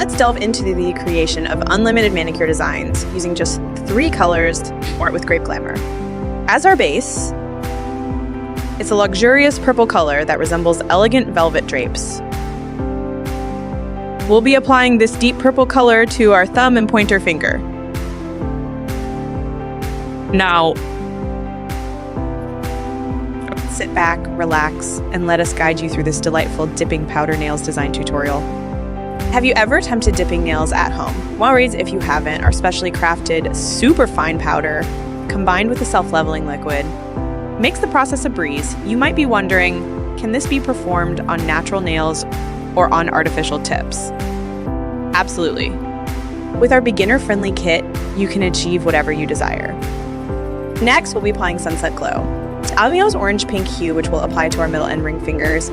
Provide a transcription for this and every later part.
Let's delve into the creation of unlimited manicure designs using just 3 colors or with great glamour. As our base, it's a luxurious purple color that resembles elegant velvet drapes. We'll be applying this deep purple color to our thumb and pointer finger. Now, sit back, relax, and let us guide you through this delightful dipping powder nails design tutorial. Have you ever attempted dipping nails at home? Worries if you haven't. Our specially crafted super fine powder combined with a self-leveling liquid makes the process a breeze. You might be wondering, can this be performed on natural nails or on artificial tips? Absolutely. With our beginner-friendly kit, you can achieve whatever you desire. Next, we'll be applying Sunset Glow. Alveo's orange-pink hue, which we'll apply to our middle and ring fingers.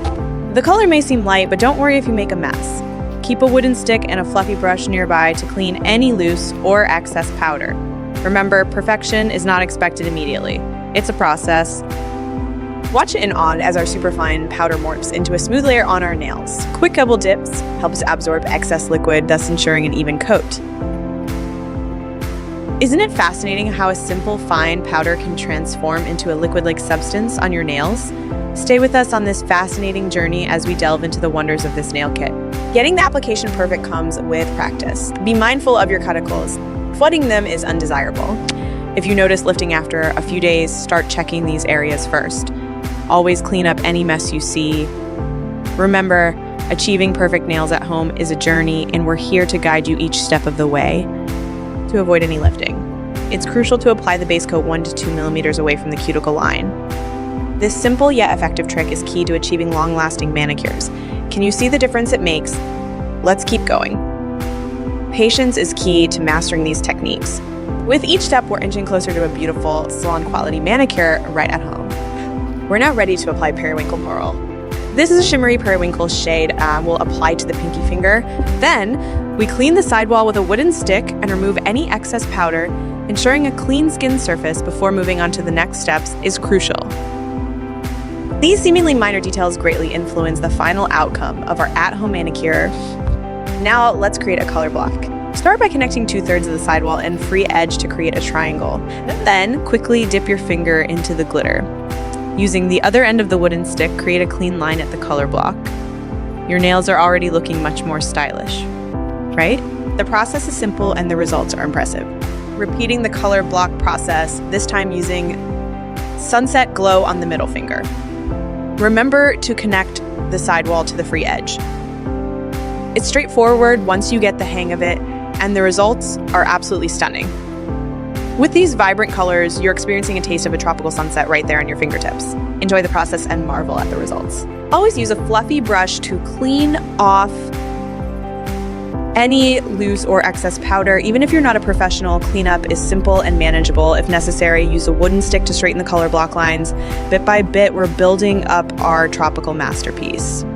The color may seem light, but don't worry if you make a mess. Keep a wooden stick and a fluffy brush nearby to clean any loose or excess powder. Remember, perfection is not expected immediately. It's a process. Watch in awe as our superfine powder morphs into a smooth layer on our nails. Quick double dips helps absorb excess liquid, thus ensuring an even coat. Isn't it fascinating how a simple fine powder can transform into a liquid-like substance on your nails? Stay with us on this fascinating journey as we delve into the wonders of this nail kit. Getting the application perfect comes with practice. Be mindful of your cuticles. Flooding them is undesirable. If you notice lifting after a few days, start checking these areas first. Always clean up any mess you see. Remember, achieving perfect nails at home is a journey, and we're here to guide you each step of the way to avoid any lifting. It's crucial to apply the base coat 1 to 2 millimeters away from the cuticle line. This simple yet effective trick is key to achieving long-lasting manicures. Can you see the difference it makes? Let's keep going. Patience is key to mastering these techniques. With each step, we're inching closer to a beautiful salon-quality manicure right at home. We're now ready to apply Periwinkle Coral. This is a shimmery periwinkle shade we'll apply to the pinky finger. Then, we clean the sidewall with a wooden stick and remove any excess powder. Ensuring a clean skin surface before moving on to the next steps is crucial. These seemingly minor details greatly influence the final outcome of our at-home manicure. Now, let's create a color block. Start by connecting 2/3 of the sidewall and free edge to create a triangle. Then, quickly dip your finger into the glitter. Using the other end of the wooden stick, create a clean line at the color block. Your nails are already looking much more stylish, right? The process is simple and the results are impressive. Repeating the color block process, this time using Sunset Glow on the middle finger. Remember to connect the sidewall to the free edge. It's straightforward once you get the hang of it, and the results are absolutely stunning. With these vibrant colors, you're experiencing a taste of a tropical sunset right there on your fingertips. Enjoy the process and marvel at the results. Always use a fluffy brush to clean off any loose or excess powder. Even if you're not a professional, cleanup is simple and manageable. If necessary, use a wooden stick to straighten the color block lines. Bit by bit, we're building up our tropical masterpiece.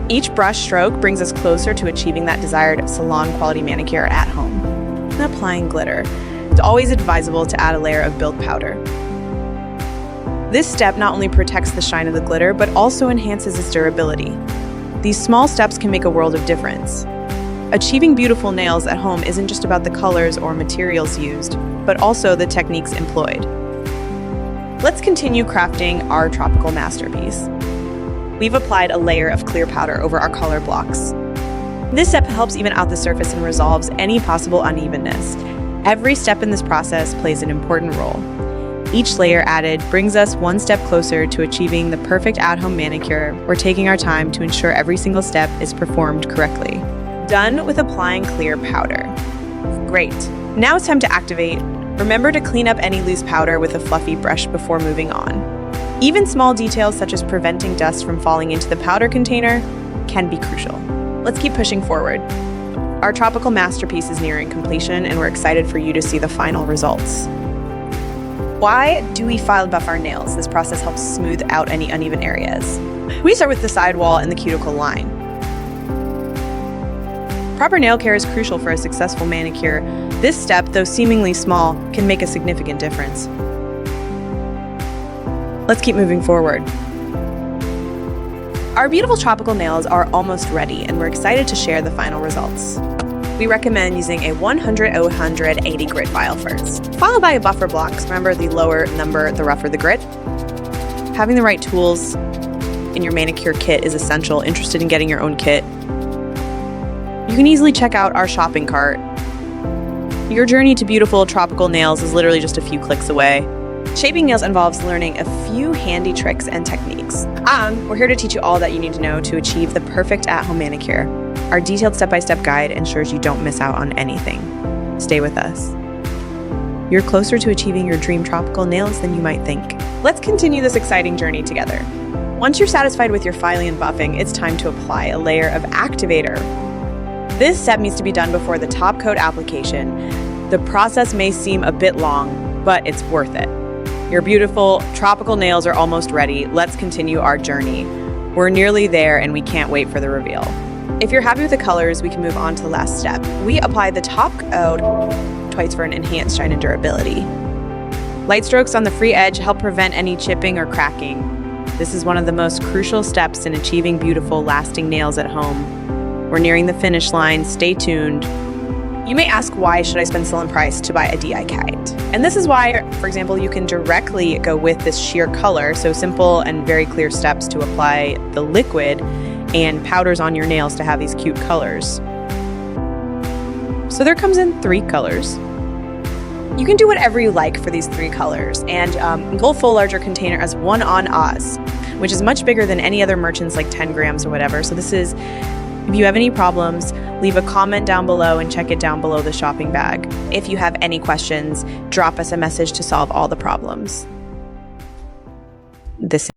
Each brush stroke brings us closer to achieving that desired salon-quality manicure at home. And applying glitter. It's always advisable to add a layer of build powder. This step not only protects the shine of the glitter, but also enhances its durability. These small steps can make a world of difference. Achieving beautiful nails at home isn't just about the colors or materials used, but also the techniques employed. Let's continue crafting our tropical masterpiece. We've applied a layer of clear powder over our color blocks. This step helps even out the surface and resolves any possible unevenness. Every step in this process plays an important role. Each layer added brings us one step closer to achieving the perfect at-home manicure. We're taking our time to ensure every single step is performed correctly. Done with applying clear powder. Great. Now it's time to activate. Remember to clean up any loose powder with a fluffy brush before moving on. Even small details such as preventing dust from falling into the powder container can be crucial. Let's keep pushing forward. Our tropical masterpiece is nearing completion, and we're excited for you to see the final results. Why do we file and buff our nails? This process helps smooth out any uneven areas. We start with the sidewall and the cuticle line. Proper nail care is crucial for a successful manicure. This step, though seemingly small, can make a significant difference. Let's keep moving forward. Our beautiful tropical nails are almost ready, and we're excited to share the final results. We recommend using a 100-0-180 grit file first, followed by a buffer blocks. Remember, the lower number, the rougher the grit. Having the right tools in your manicure kit is essential. Interested in getting your own kit? You can easily check out our shopping cart. Your journey to beautiful tropical nails is literally just a few clicks away. Shaping nails involves learning a few handy tricks and techniques. We're here to teach you all that you need to know to achieve the perfect at-home manicure. Our detailed step-by-step guide ensures you don't miss out on anything. Stay with us. You're closer to achieving your dream tropical nails than you might think. Let's continue this exciting journey together. Once you're satisfied with your filing and buffing, it's time to apply a layer of activator. This step needs to be done before the top coat application. The process may seem a bit long, but it's worth it. Your beautiful tropical nails are almost ready. Let's continue our journey. We're nearly there and we can't wait for the reveal. If you're happy with the colors, we can move on to the last step. We apply the top coat twice for an enhanced shine and durability. Light strokes on the free edge help prevent any chipping or cracking. This is one of the most crucial steps in achieving beautiful, lasting nails at home. We're nearing the finish line. Stay tuned. You may ask, why should I spend still and price to buy a DI kite? And this is why, for example, you can directly go with this sheer color, so simple and very clear steps to apply the liquid and powders on your nails to have these cute colors. So there comes in 3 colors. You can do whatever you like for these 3 colors, and go full larger container as one on Oz, which is much bigger than any other merchants, like 10 grams or whatever. So this is, if you have any problems, leave a comment down below and check it down below the shopping bag. If you have any questions, drop us a message to solve all the problems. This